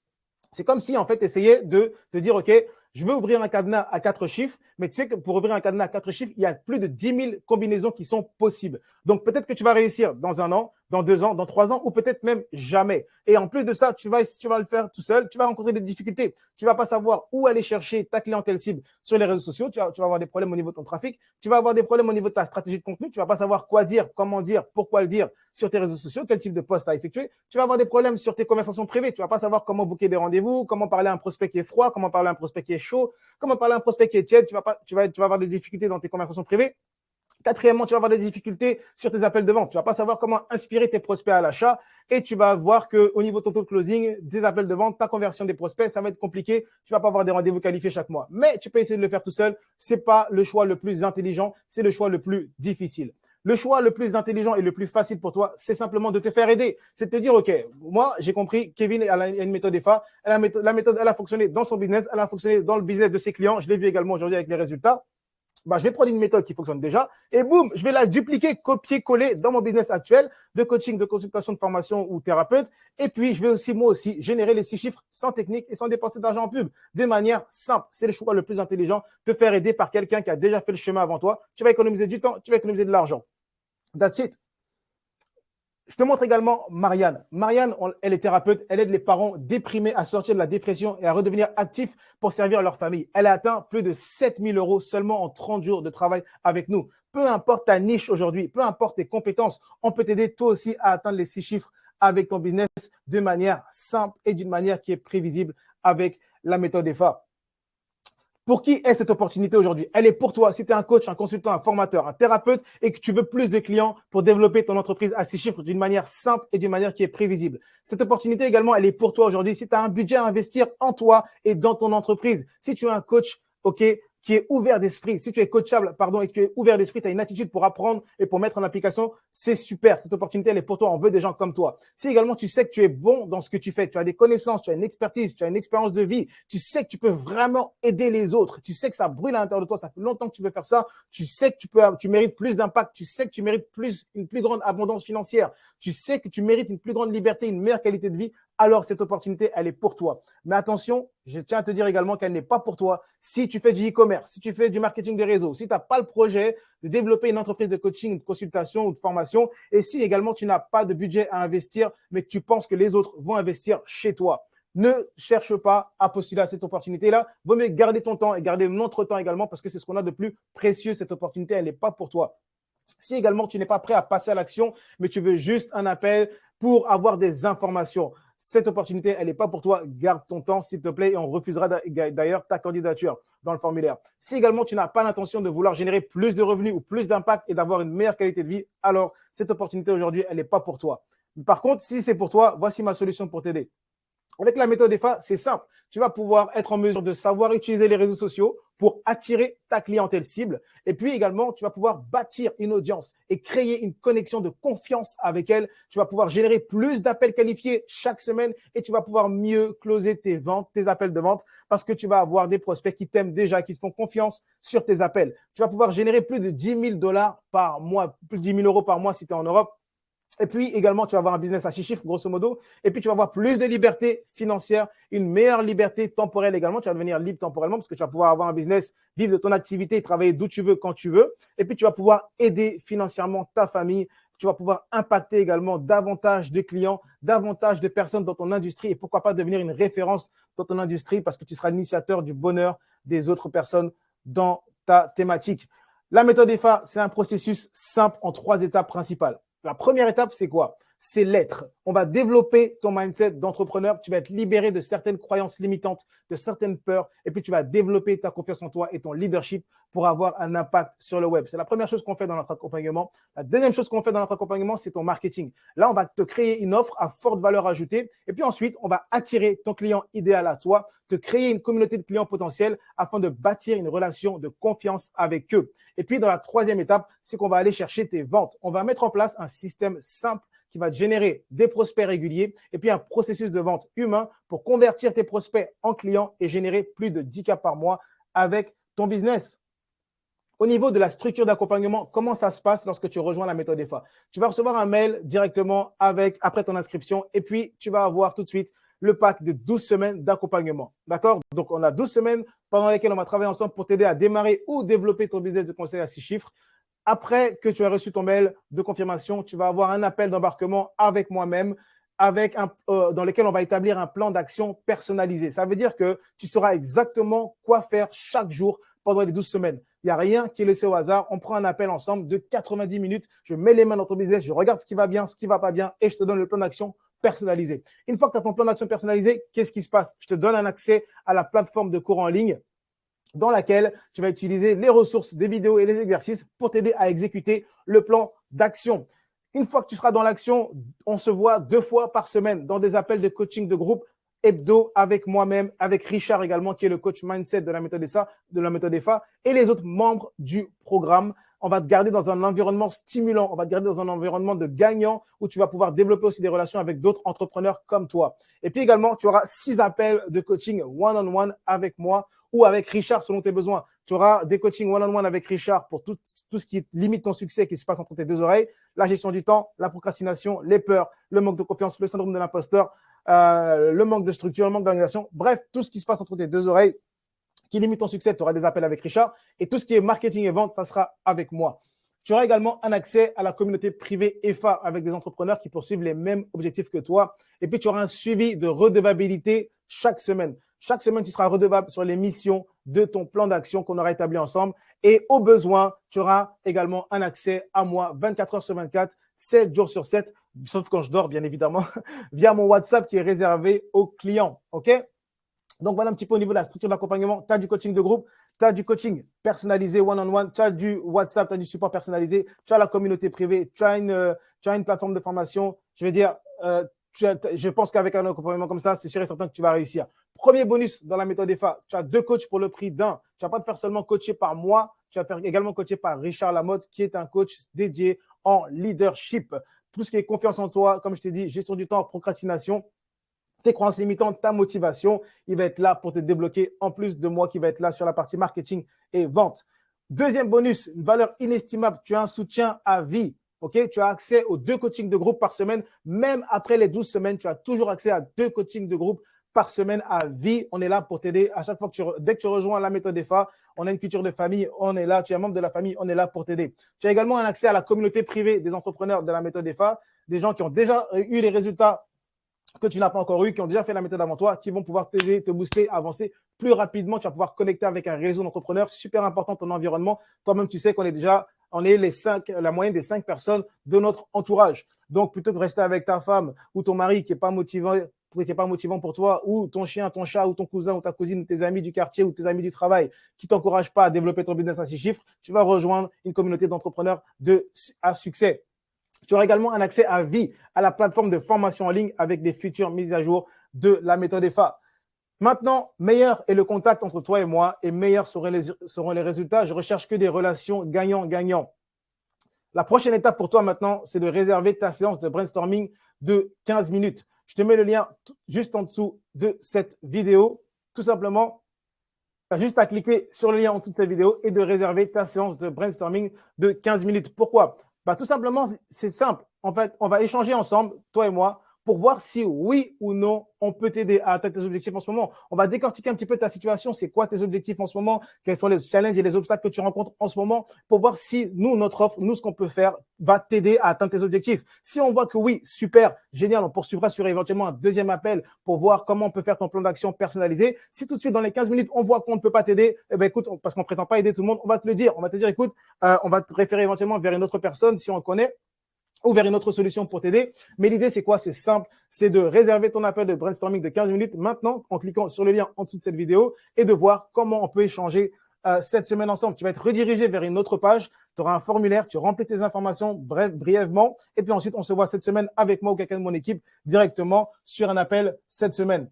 C'est comme si, en fait, tu essayais de te dire, OK, je veux ouvrir un cadenas à 4 chiffres, mais tu sais que pour ouvrir un cadenas à 4 chiffres, il y a plus de 10 000 combinaisons qui sont possibles. Donc, peut-être que tu vas réussir dans 1 an, dans 2 ans, dans 3 ans, ou peut-être même jamais. Et en plus de ça, tu vas le faire tout seul, tu vas rencontrer des difficultés. Tu vas pas savoir où aller chercher ta clientèle cible sur les réseaux sociaux. Tu vas avoir des problèmes au niveau de ton trafic. Tu vas avoir des problèmes au niveau de ta stratégie de contenu. Tu vas pas savoir quoi dire, comment dire, pourquoi le dire sur tes réseaux sociaux, quel type de post à effectuer. Tu vas avoir des problèmes sur tes conversations privées. Tu vas pas savoir comment booker des rendez-vous, comment parler à un prospect qui est froid, comment parler à un prospect qui est chaud, comment parler à un prospect qui est tiède. Tu vas avoir des difficultés dans tes conversations privées. Quatrièmement, tu vas avoir des difficultés sur tes appels de vente. Tu vas pas savoir comment inspirer tes prospects à l'achat et tu vas voir qu'au niveau de ton taux de closing, des appels de vente, ta conversion des prospects, ça va être compliqué. Tu vas pas avoir des rendez-vous qualifiés chaque mois. Mais tu peux essayer de le faire tout seul. C'est pas le choix le plus intelligent, c'est le choix le plus difficile. Le choix le plus intelligent et le plus facile pour toi, c'est simplement de te faire aider. C'est de te dire, OK, moi, j'ai compris, Kevin a une méthode EFA. La méthode, elle a fonctionné dans son business, elle a fonctionné dans le business de ses clients. Je l'ai vu également aujourd'hui avec les résultats. Je vais prendre une méthode qui fonctionne déjà et boum, je vais la dupliquer, copier-coller dans mon business actuel de coaching, de consultation, de formation ou thérapeute. Et puis, je vais aussi, moi aussi, générer les 6 chiffres sans technique et sans dépenser d'argent en pub de manière simple. C'est le choix le plus intelligent, te faire aider par quelqu'un qui a déjà fait le chemin avant toi. Tu vas économiser du temps, tu vas économiser de l'argent. That's it. Je te montre également Marianne. Marianne, elle est thérapeute. Elle aide les parents déprimés à sortir de la dépression et à redevenir actifs pour servir leur famille. Elle a atteint plus de 7 000 € seulement en 30 jours de travail avec nous. Peu importe ta niche aujourd'hui, peu importe tes compétences, on peut t'aider toi aussi à atteindre les 6 chiffres avec ton business de manière simple et d'une manière qui est prévisible avec la méthode EFA. Pour qui est cette opportunité aujourd'hui? Elle est pour toi. Si tu es un coach, un consultant, un formateur, un thérapeute et que tu veux plus de clients pour développer ton entreprise à 6 chiffres d'une manière simple et d'une manière qui est prévisible. Cette opportunité également, elle est pour toi aujourd'hui. Si tu as un budget à investir en toi et dans ton entreprise, si tu es un coach, OK, qui est ouvert d'esprit, si tu es coachable, et que tu es ouvert d'esprit, tu as une attitude pour apprendre et pour mettre en application, c'est super. Cette opportunité, elle est pour toi. On veut des gens comme toi. Si également tu sais que tu es bon dans ce que tu fais, tu as des connaissances, tu as une expertise, tu as une expérience de vie, tu sais que tu peux vraiment aider les autres, tu sais que ça brûle à l'intérieur de toi, ça fait longtemps que tu veux faire ça, tu sais que tu mérites plus d'impact, tu sais que tu mérites une plus grande abondance financière, tu sais que tu mérites une plus grande liberté, une meilleure qualité de vie, alors cette opportunité, elle est pour toi. Mais attention, je tiens à te dire également qu'elle n'est pas pour toi si tu fais du e-commerce, si tu fais du marketing des réseaux, si tu n'as pas le projet de développer une entreprise de coaching, de consultation ou de formation, et si également tu n'as pas de budget à investir, mais que tu penses que les autres vont investir chez toi. Ne cherche pas à postuler à cette opportunité-là. Vaut mieux garder ton temps et garder notre temps également parce que c'est ce qu'on a de plus précieux. Cette opportunité, elle n'est pas pour toi. Si également tu n'es pas prêt à passer à l'action, mais tu veux juste un appel pour avoir des informations, cette opportunité, elle n'est pas pour toi. Garde ton temps, s'il te plaît, et on refusera d'ailleurs ta candidature dans le formulaire. Si également tu n'as pas l'intention de vouloir générer plus de revenus ou plus d'impact et d'avoir une meilleure qualité de vie, alors cette opportunité aujourd'hui, elle n'est pas pour toi. Par contre, si c'est pour toi, voici ma solution pour t'aider. Avec la méthode EFA, c'est simple. Tu vas pouvoir être en mesure de savoir utiliser les réseaux sociaux pour attirer ta clientèle cible. Et puis également, tu vas pouvoir bâtir une audience et créer une connexion de confiance avec elle. Tu vas pouvoir générer plus d'appels qualifiés chaque semaine et tu vas pouvoir mieux closer tes ventes, tes appels de vente parce que tu vas avoir des prospects qui t'aiment déjà, qui te font confiance sur tes appels. Tu vas pouvoir générer plus de 10 000 $ par mois, plus de 10 000 € par mois si tu es en Europe. Et puis également, tu vas avoir un business à 6 chiffres, grosso modo. Et puis, tu vas avoir plus de liberté financière, une meilleure liberté temporelle également. Tu vas devenir libre temporellement parce que tu vas pouvoir avoir un business, vivre de ton activité, travailler d'où tu veux, quand tu veux. Et puis, tu vas pouvoir aider financièrement ta famille. Tu vas pouvoir impacter également davantage de clients, davantage de personnes dans ton industrie et pourquoi pas devenir une référence dans ton industrie parce que tu seras l'initiateur du bonheur des autres personnes dans ta thématique. La méthode EFA, c'est un processus simple en 3 étapes principales. La première étape, c'est quoi? c'est l'être. On va développer ton mindset d'entrepreneur. Tu vas être libéré de certaines croyances limitantes, de certaines peurs, et puis tu vas développer ta confiance en toi et ton leadership pour avoir un impact sur le web. C'est la première chose qu'on fait dans notre accompagnement. La deuxième chose qu'on fait dans notre accompagnement, c'est ton marketing. Là, on va te créer une offre à forte valeur ajoutée. Et puis ensuite, on va attirer ton client idéal à toi, te créer une communauté de clients potentiels afin de bâtir une relation de confiance avec eux. Et puis, dans la troisième étape, c'est qu'on va aller chercher tes ventes. On va mettre en place un système simple qui va te générer des prospects réguliers et puis un processus de vente humain pour convertir tes prospects en clients et générer plus de 10 cas par mois avec ton business. Au niveau de la structure d'accompagnement, comment ça se passe lorsque tu rejoins la méthode EFA? Tu vas recevoir un mail directement après ton inscription et puis tu vas avoir tout de suite le pack de 12 semaines d'accompagnement. D'accord? Donc, on a 12 semaines pendant lesquelles on va travailler ensemble pour t'aider à démarrer ou développer ton business de conseil à 6 chiffres. Après que tu as reçu ton mail de confirmation, tu vas avoir un appel d'embarquement avec moi-même dans lequel on va établir un plan d'action personnalisé. Ça veut dire que tu sauras exactement quoi faire chaque jour pendant les 12 semaines. Il n'y a rien qui est laissé au hasard. On prend un appel ensemble de 90 minutes. Je mets les mains dans ton business, je regarde ce qui va bien, ce qui ne va pas bien et je te donne le plan d'action personnalisé. Une fois que tu as ton plan d'action personnalisé, qu'est-ce qui se passe? Je te donne un accès à la plateforme de cours en ligne dans laquelle tu vas utiliser les ressources, des vidéos et les exercices pour t'aider à exécuter le plan d'action. Une fois que tu seras dans l'action, on se voit 2 fois par semaine dans des appels de coaching de groupe hebdo avec moi-même, avec Richard également, qui est le coach mindset de la méthode EFA, et les autres membres du programme. On va te garder dans un environnement stimulant, on va te garder dans un environnement de gagnant où tu vas pouvoir développer aussi des relations avec d'autres entrepreneurs comme toi. Et puis également, tu auras 6 appels de coaching one-on-one avec moi ou avec Richard selon tes besoins. Tu auras des coachings one-on-one avec Richard pour tout ce qui limite ton succès qui se passe entre tes 2 oreilles, la gestion du temps, la procrastination, les peurs, le manque de confiance, le syndrome de l'imposteur, le manque de structure, le manque d'organisation. Bref, tout ce qui se passe entre tes 2 oreilles qui limite ton succès, tu auras des appels avec Richard. Et tout ce qui est marketing et vente, ça sera avec moi. Tu auras également un accès à la communauté privée EFA avec des entrepreneurs qui poursuivent les mêmes objectifs que toi. Et puis, tu auras un suivi de redevabilité chaque semaine. Chaque semaine, tu seras redevable sur les missions de ton plan d'action qu'on aura établi ensemble. Et au besoin, tu auras également un accès à moi 24 heures sur 24, 7 jours sur 7, sauf quand je dors, bien évidemment, via mon WhatsApp qui est réservé aux clients. OK? Donc, voilà un petit peu au niveau de la structure d'accompagnement. Tu as du coaching de groupe, tu as du coaching personnalisé one-on-one, tu as du WhatsApp, tu as du support personnalisé, tu as la communauté privée, tu as une plateforme de formation. Je veux dire, je pense qu'avec un accompagnement comme ça, c'est sûr et certain que tu vas réussir. Premier bonus dans la méthode EFA, tu as 2 coachs pour le prix d'un. Tu ne vas pas te faire seulement coacher par moi, tu vas te faire également coacher par Richard Lamotte, qui est un coach dédié en leadership. Tout ce qui est confiance en toi, comme je t'ai dit, gestion du temps, procrastination, tes croyances limitantes, ta motivation, il va être là pour te débloquer, en plus de moi qui va être là sur la partie marketing et vente. Deuxième bonus, une valeur inestimable, tu as un soutien à vie. Okay? Tu as accès aux 2 coachings de groupe par semaine. Même après les 12 semaines, tu as toujours accès à 2 coachings de groupe par semaine à vie. On est là pour t'aider. À chaque fois dès que tu rejoins la méthode EFA, on a une culture de famille, on est là. Tu es un membre de la famille, on est là pour t'aider. Tu as également un accès à la communauté privée des entrepreneurs de la méthode EFA, des gens qui ont déjà eu les résultats que tu n'as pas encore eu, qui ont déjà fait la méthode avant toi, qui vont pouvoir t'aider, te booster, avancer plus rapidement. Tu vas pouvoir connecter avec un réseau d'entrepreneurs super important dans ton environnement. Toi-même, tu sais qu'on est la moyenne des 5 personnes de notre entourage. Donc, plutôt que de rester avec ta femme ou ton mari qui n'est pas motivant pour toi, ou ton chien, ton chat, ou ton cousin, ou ta cousine, ou tes amis du quartier, ou tes amis du travail qui ne t'encouragent pas à développer ton business à 6 chiffres, tu vas rejoindre une communauté d'entrepreneurs à succès. Tu auras également un accès à vie à la plateforme de formation en ligne avec des futures mises à jour de la méthode EFA. Maintenant, meilleur est le contact entre toi et moi et meilleurs seront les résultats. Je recherche que des relations gagnant-gagnant. La prochaine étape pour toi maintenant, c'est de réserver ta séance de brainstorming de 15 minutes. Je te mets le lien juste en dessous de cette vidéo. Tout simplement, tu as juste à cliquer sur le lien en dessous de cette vidéo et de réserver ta séance de brainstorming de 15 minutes. Pourquoi? Tout simplement, c'est simple. En fait, on va échanger ensemble, toi et moi, pour voir si oui ou non, on peut t'aider à atteindre tes objectifs en ce moment. On va décortiquer un petit peu ta situation. C'est quoi tes objectifs en ce moment? Quels sont les challenges et les obstacles que tu rencontres en ce moment pour voir si nous, notre offre, nous, ce qu'on peut faire va t'aider à atteindre tes objectifs. Si on voit que oui, super, génial, on poursuivra sur éventuellement un deuxième appel pour voir comment on peut faire ton plan d'action personnalisé. Si tout de suite, dans les 15 minutes, on voit qu'on ne peut pas t'aider, eh ben, écoute, parce qu'on ne prétend pas aider tout le monde, on va te le dire. On va te dire, écoute, on va te référer éventuellement vers une autre personne si on le connaît. ou vers une autre solution pour t'aider. Mais l'idée, c'est quoi? C'est simple, c'est de réserver ton appel de brainstorming de 15 minutes maintenant en cliquant sur le lien en dessous de cette vidéo et de voir comment on peut échanger cette semaine ensemble. Tu vas être redirigé vers une autre page, tu auras un formulaire, tu remplis tes informations brièvement et puis ensuite, on se voit cette semaine avec moi ou quelqu'un de mon équipe directement sur un appel cette semaine.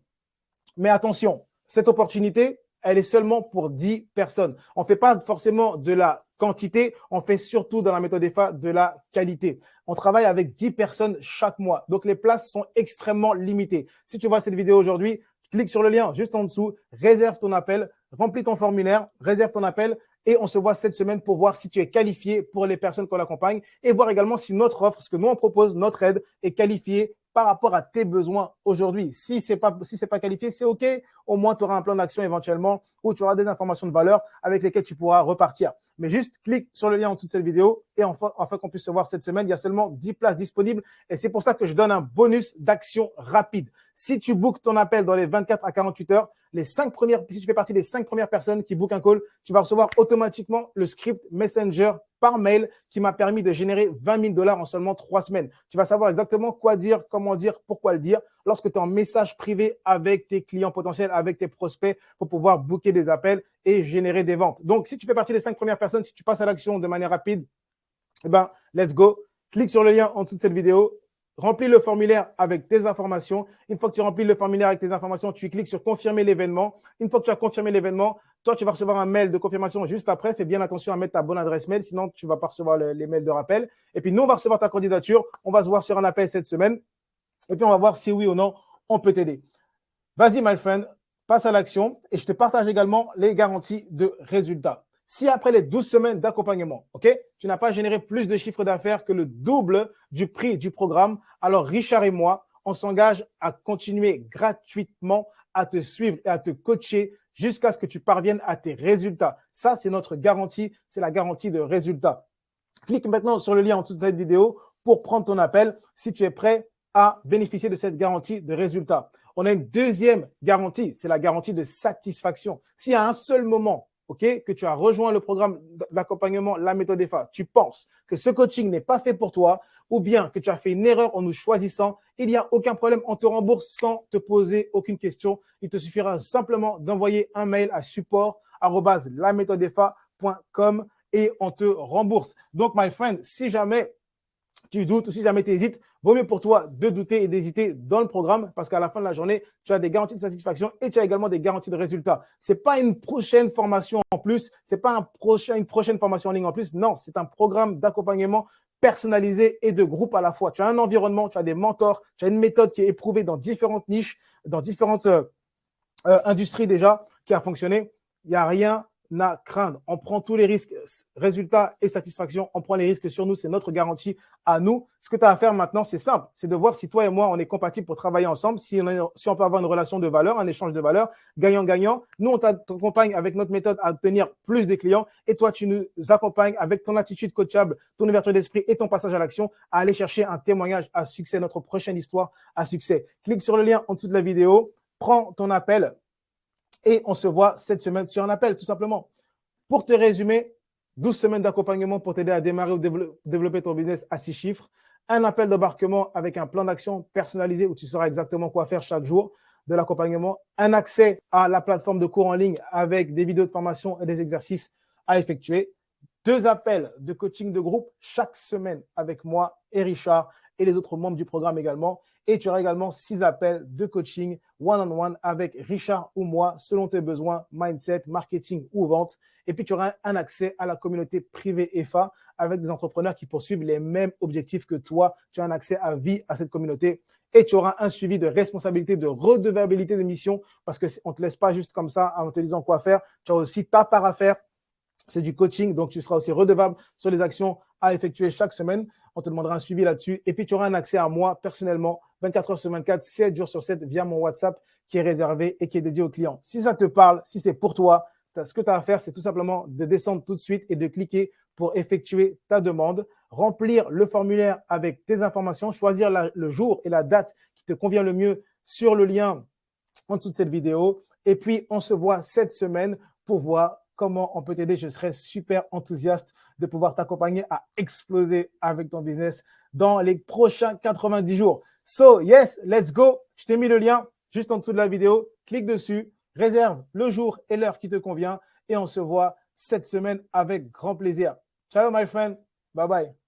Mais attention, cette opportunité, elle est seulement pour 10 personnes. On ne fait pas forcément de la quantité, on fait surtout dans la méthode EFA de la qualité. On travaille avec 10 personnes chaque mois. Donc, les places sont extrêmement limitées. Si tu vois cette vidéo aujourd'hui, clique sur le lien juste en dessous, réserve ton appel, remplis ton formulaire, réserve ton appel et on se voit cette semaine pour voir si tu es qualifié pour les personnes qu'on accompagne et voir également si notre offre, ce que nous on propose, notre aide est qualifiée par rapport à tes besoins aujourd'hui. Si c'est pas qualifié, c'est OK. Au moins, tu auras un plan d'action éventuellement où tu auras des informations de valeur avec lesquelles tu pourras repartir. Mais juste clique sur le lien en dessous de cette vidéo et enfin qu'on puisse se voir cette semaine. Il y a seulement 10 places disponibles et c'est pour ça que je donne un bonus d'action rapide. Si tu bookes ton appel dans les 24 à 48 heures, si tu fais partie des 5 premières personnes qui bookent un call, tu vas recevoir automatiquement le script Messenger par mail qui m'a permis de générer 20 000 $ en seulement 3 semaines. Tu vas savoir exactement quoi dire, comment dire, pourquoi le dire lorsque tu es en message privé avec tes clients potentiels, avec tes prospects pour pouvoir booker des appels et générer des ventes. Donc, si tu fais partie des 5 premières personnes, si tu passes à l'action de manière rapide, eh ben, let's go. Clique sur le lien en dessous de cette vidéo. Remplis le formulaire avec tes informations. Une fois que tu remplis le formulaire avec tes informations, tu cliques sur confirmer l'événement. Une fois que tu as confirmé l'événement, toi, tu vas recevoir un mail de confirmation juste après. Fais bien attention à mettre ta bonne adresse mail, sinon tu ne vas pas recevoir les mails de rappel. Et puis, nous, on va recevoir ta candidature. On va se voir sur un appel cette semaine. Et puis, on va voir si oui ou non, on peut t'aider. Vas-y, my friend, passe à l'action. Et je te partage également les garanties de résultats. Si après les 12 semaines d'accompagnement, tu n'as pas généré plus de chiffre d'affaires que le double du prix du programme, alors Richard et moi, on s'engage à continuer gratuitement à te suivre et à te coacher jusqu'à ce que tu parviennes à tes résultats. Ça, c'est notre garantie, c'est la garantie de résultats. Clique maintenant sur le lien en dessous de cette vidéo pour prendre ton appel si tu es prêt à bénéficier de cette garantie de résultats. On a une deuxième garantie, c'est la garantie de satisfaction. S'il y a un seul moment que tu as rejoint le programme d'accompagnement, la méthode EFA, tu penses que ce coaching n'est pas fait pour toi ou bien que tu as fait une erreur en nous choisissant, il n'y a aucun problème, on te rembourse sans te poser aucune question. Il te suffira simplement d'envoyer un mail à support@lamethodefa.com et on te rembourse. Donc, my friend, si jamais tu doutes ou si jamais tu hésites, vaut mieux pour toi de douter et d'hésiter dans le programme parce qu'à la fin de la journée, tu as des garanties de satisfaction et tu as également des garanties de résultats. Ce n'est pas une prochaine formation en plus, ce n'est pas une prochaine formation en ligne en plus. Non, c'est un programme d'accompagnement personnalisé et de groupe à la fois. Tu as un environnement, tu as des mentors, tu as une méthode qui est éprouvée dans différentes niches, dans différentes industries déjà, qui a fonctionné. Il n'y a rien à craindre. On prend tous les risques, résultats et satisfaction. On prend les risques sur nous. C'est notre garantie à nous. Ce que tu as à faire maintenant, c'est simple. C'est de voir si toi et moi, on est compatibles pour travailler ensemble, si on peut avoir une relation de valeur, un échange de valeur, gagnant-gagnant. Nous, on t'accompagne avec notre méthode à obtenir plus de clients et toi, tu nous accompagnes avec ton attitude coachable, ton ouverture d'esprit et ton passage à l'action à aller chercher un témoignage à succès, notre prochaine histoire à succès. Clique sur le lien en dessous de la vidéo, prends ton appel. Et on se voit cette semaine sur un appel, tout simplement. Pour te résumer, 12 semaines d'accompagnement pour t'aider à démarrer ou développer ton business à 6 chiffres. Un appel d'embarquement avec un plan d'action personnalisé où tu sauras exactement quoi faire chaque jour de l'accompagnement. Un accès à la plateforme de cours en ligne avec des vidéos de formation et des exercices à effectuer. 2 appels de coaching de groupe chaque semaine avec moi et Richard et les autres membres du programme également. Et tu auras également 6 appels de coaching one-on-one avec Richard ou moi selon tes besoins, mindset, marketing ou vente. Et puis, tu auras un accès à la communauté privée EFA avec des entrepreneurs qui poursuivent les mêmes objectifs que toi. Tu as un accès à vie à cette communauté. Et tu auras un suivi de responsabilité, de redevabilité de mission parce qu'on ne te laisse pas juste comme ça en te disant quoi faire. Tu as aussi ta part à faire. C'est du coaching, donc tu seras aussi redevable sur les actions à effectuer chaque semaine. On te demandera un suivi là-dessus. Et puis, tu auras un accès à moi personnellement, 24 heures sur 24, 7 jours sur 7 via mon WhatsApp qui est réservé et qui est dédié aux clients. Si ça te parle, si c'est pour toi, ce que tu as à faire, c'est tout simplement de descendre tout de suite et de cliquer pour effectuer ta demande, remplir le formulaire avec tes informations, choisir le jour et la date qui te convient le mieux sur le lien en dessous de cette vidéo. Et puis, on se voit cette semaine pour voir comment on peut t'aider. Je serais super enthousiaste de pouvoir t'accompagner à exploser avec ton business dans les prochains 90 jours. So, yes, let's go. Je t'ai mis le lien juste en dessous de la vidéo. Clique dessus, réserve le jour et l'heure qui te convient et on se voit cette semaine avec grand plaisir. Ciao, my friend. Bye bye.